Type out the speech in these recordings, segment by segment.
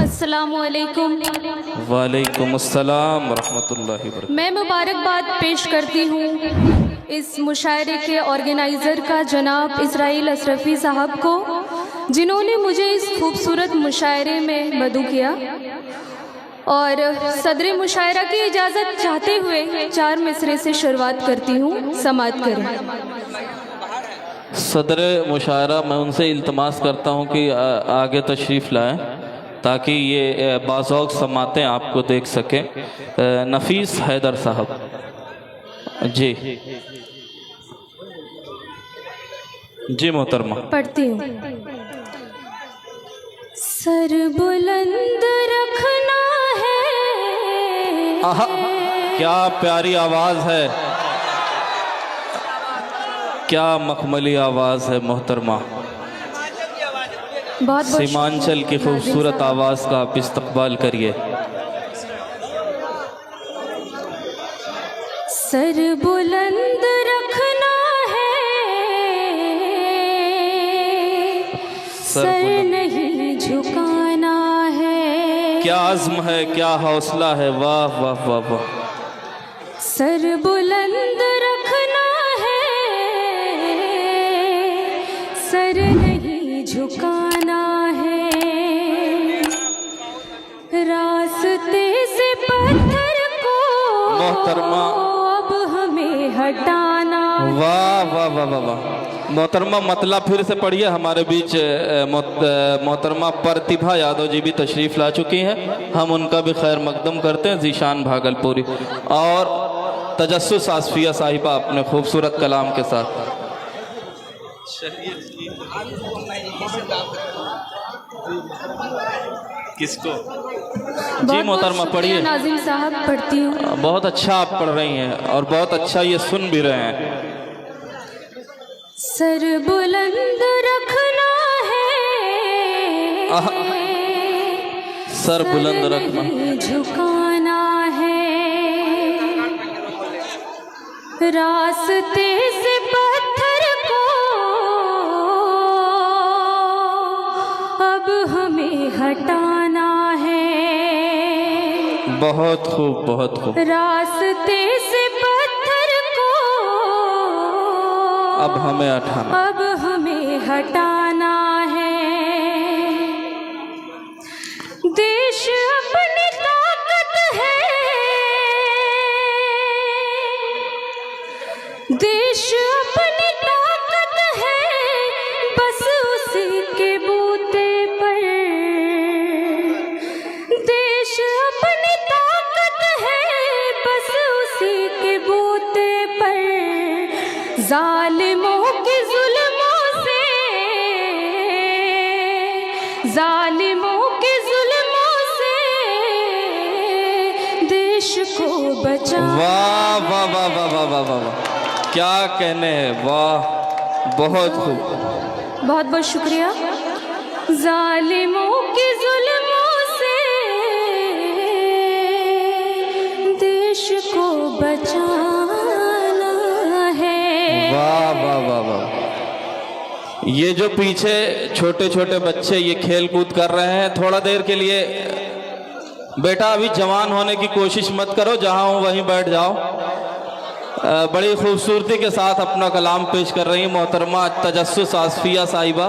अस्सलामुअलैकुम। वालेकुम अस्सलाम रहमतुल्लाहि वबरकातुहू। मैं मुबारकबाद पेश करती हूँ इस मुशायरे के ऑर्गेनाइज़र का जनाब इसराइल अशरफी साहब को, जिन्होंने मुझे इस खूबसूरत मुशायरे में मदऊ किया। और सदर मुशायरा की इजाज़त चाहते हुए 4 मिसरे से शुरुआत करती हूँ। समाअत करें। सदर मुशायरा मैं उनसे इल्तमास करता हूँ कि आगे तशरीफ़ लाएं ताकि ये बाज़ौक़ समातें आपको देख सकें। नफीस हैदर साहब जी जी मोहतरमा पढ़ती हूँ। सर बुलंद रखना है। आहा, क्या प्यारी आवाज़ है, क्या मखमली आवाज़ है मोहतरमा। बहुत सीमांचल की खूबसूरत आवाज़ का आप इस्तकबाल करिए। सर बुलंद रखना है, सर नहीं झुकाना है। क्या अज़्म है, क्या हौसला है, वाह वाह वाह वाह। सर बुलंद रखना है, सर नहीं झुकाना है। रास्ते से पत्थर को मोहतरमा अब हमें हटाना। वाह वाह वाह वाह वाह। मोहतरमा मतलब फिर से पढ़िए। हमारे बीच मोहतरमा प्रतिभा यादव जी भी तशरीफ़ ला चुकी हैं, हम उनका भी खैर मकदम करते हैं। जीशान भागलपुरी और तजस्सुस आसफिया साहिबा अपने खूबसूरत कलाम के साथ। किसको? जी मोहतरमा पढ़िए। नाज़िम साहब पढ़ती हूँ। बहुत अच्छा आप पढ़ रही हैं और बहुत अच्छा ये सुन भी रहे हैं। सर बुलंद रखना है, सर बुलंद रखना, झुकाना है। रास्ते से पत्थर को अब हमें हटाना है। बहुत खूब बहुत खूब। रास्ते से पत्थर को अब हमें हटाना, अब हमें हटाना है। देश अपनी ताकत है, देश अपनी ताकत है, बस उसी के बूते पर। देश अपनी ताकत है, बस उसी के बूते पर। जालिमों के जुल्मों से, जालिमों के जुल्मों से देश को बचा। वाह वाह वाह वाह वाह वाह वाह वाह। क्या कहने हैं, वाह बहुत खूब। बहुत बहुत शुक्रिया। जालिमों के जुल्मों से देश को बचाना है। वाह वाह वाह वाह। ये जो पीछे छोटे छोटे बच्चे ये खेल कूद कर रहे हैं, थोड़ा देर के लिए बेटा अभी जवान होने की कोशिश मत करो, जहाँ हो वहीं बैठ जाओ। बड़ी खूबसूरती के साथ अपना कलाम पेश कर रही हैं मोहतरमा तजस्सुस आसफिया साहिबा।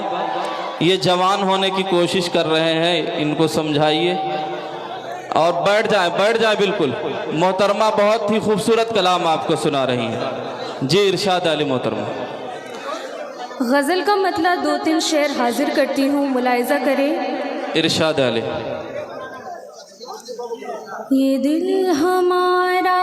ये जवान होने की कोशिश कर रहे हैं, इनको समझाइए और बैठ जाए बिल्कुल। मोहतरमा बहुत ही खूबसूरत कलाम आपको सुना रही हैं। जी इरशाद आली मोहतरमा। गज़ल का मतलब 2-3 शेर हाजिर करती हूँ, मुलाहिज़ा करें। इरशाद आली। ये दिल हमारा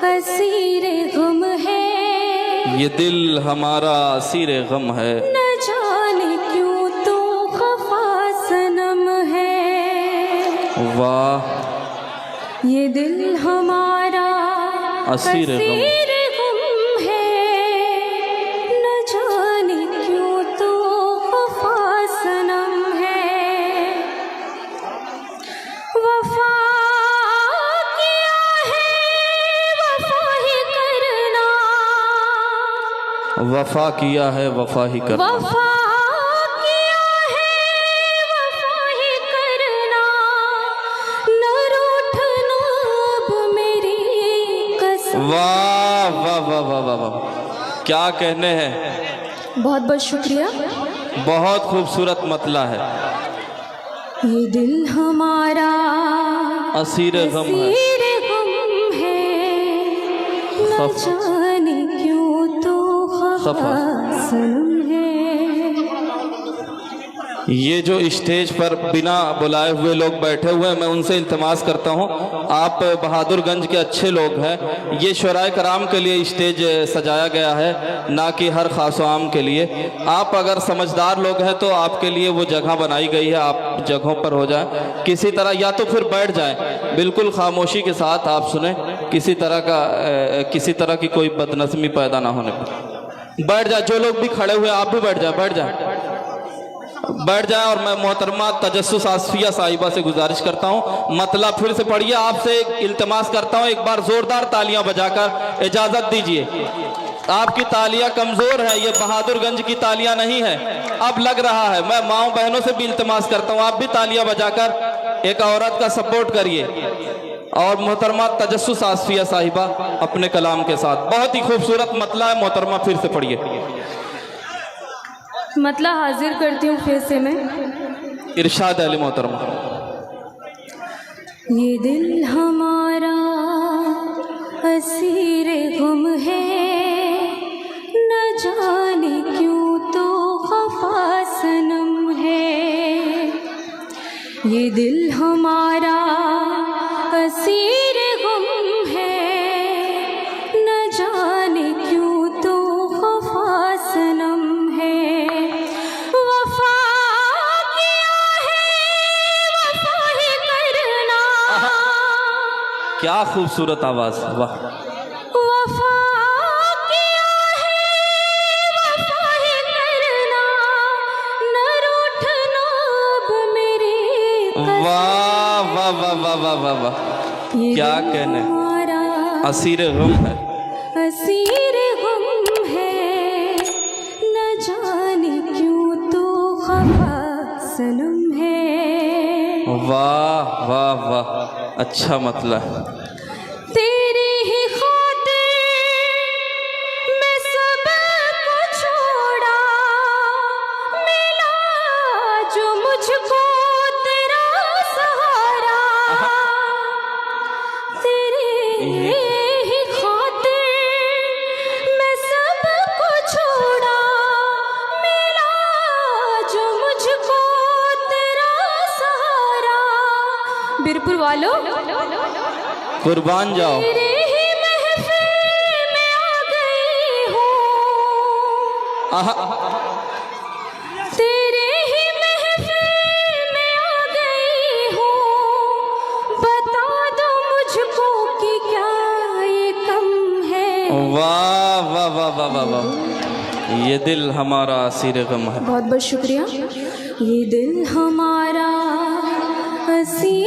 असीर गम है, ये दिल हमारा असीर गम है, न जाने क्यों तो खफा सनम है। वाह। ये दिल हमारा असीर गम है, न जाने क्यों तो खफा सनम है। वफा वफा किया है वफा ही करना, वफा किया है वाह वाह वाह वाह वाह वाह, क्या कहने हैं। बहुत बहुत शुक्रिया। बहुत खूबसूरत मतला है। ये दिल हमारा असीर गम है, असीर गम है, न जाने क्यों तो खफा सनम है। ये जो स्टेज पर बिना बुलाए हुए लोग बैठे हुए हैं, मैं उनसे इल्तिमास करता हूँ, आप बहादुरगंज के अच्छे लोग हैं। ये शुराए कराम के लिए स्टेज सजाया गया है, ना कि हर खास व आम के लिए। आप अगर समझदार लोग हैं तो आपके लिए वो जगह बनाई गई है, आप जगहों पर हो जाएं किसी तरह, या तो फिर बैठ जाएं, बिल्कुल खामोशी के साथ आप सुने, किसी तरह की कोई बदनज़मी पैदा ना होने पर बैठ जाए। जो लोग भी खड़े हुए आप भी बैठ जाए, बैठ जाए। और मैं मोहतरमा तजस्सुस आसफिया साहिबा से गुजारिश करता हूँ, मतला फिर से पढ़िए। आपसे इल्तिमास करता हूँ, एक बार जोरदार तालियां बजाकर इजाजत दीजिए। आपकी तालियां कमजोर है, ये बहादुरगंज की तालियां नहीं है। अब लग रहा है, मैं माओ बहनों से भी इल्तिमास करता हूँ, आप भी तालियां बजाकर एक औरत का सपोर्ट करिए। और मोहतरमा तजस्सुस आसफिया साहिबा अपने कलाम के साथ, बहुत ही खूबसूरत मतला है। मोहतरमा फिर से पढ़िए। मतला हाजिर करती हूँ फिर से मैं। इरशाद अली मोहतरमा। ये दिल हमारा असीर गुम है, न जाने क्यों तो खफा सनम है। ये दिल हमारा असीर गुम है, न जाने क्यों तो खफा सनम है। वफा किया है वफा ही करना, क्या खूबसूरत आवाज, वाह। वफा किया है वफा ही करना, न रूठना अब मेरी कसम। वाह वाह वाह वाह वाह वाह वाह, ये क्या दिल कहने। हमारा असीर गम है, असीर गम है, न जाने क्यों तो खफा सनम है। वाह वाह वाह, अच्छा मतलब। तेरी ही खातिर मैं सब कुछ छोड़ा, मिला जो मुझको तेरा सहारा। तेरी ही खातिर मैं सब कुछ छोड़ा, मिला जो मुझको तेरा सहारा। बीरपुर वालों, कुर्बान जाओ। तेरे ही महफिल में आ गई हूँ, आहा, तेरे ही महफिल में आ गई हूँ। बता दो मुझको कि क्या ये कम है। वाह वाह वाह वाह वाह वाह, ये दिल हमारा असीर गम है। बहुत बहुत शुक्रिया। ये दिल हमारा असीर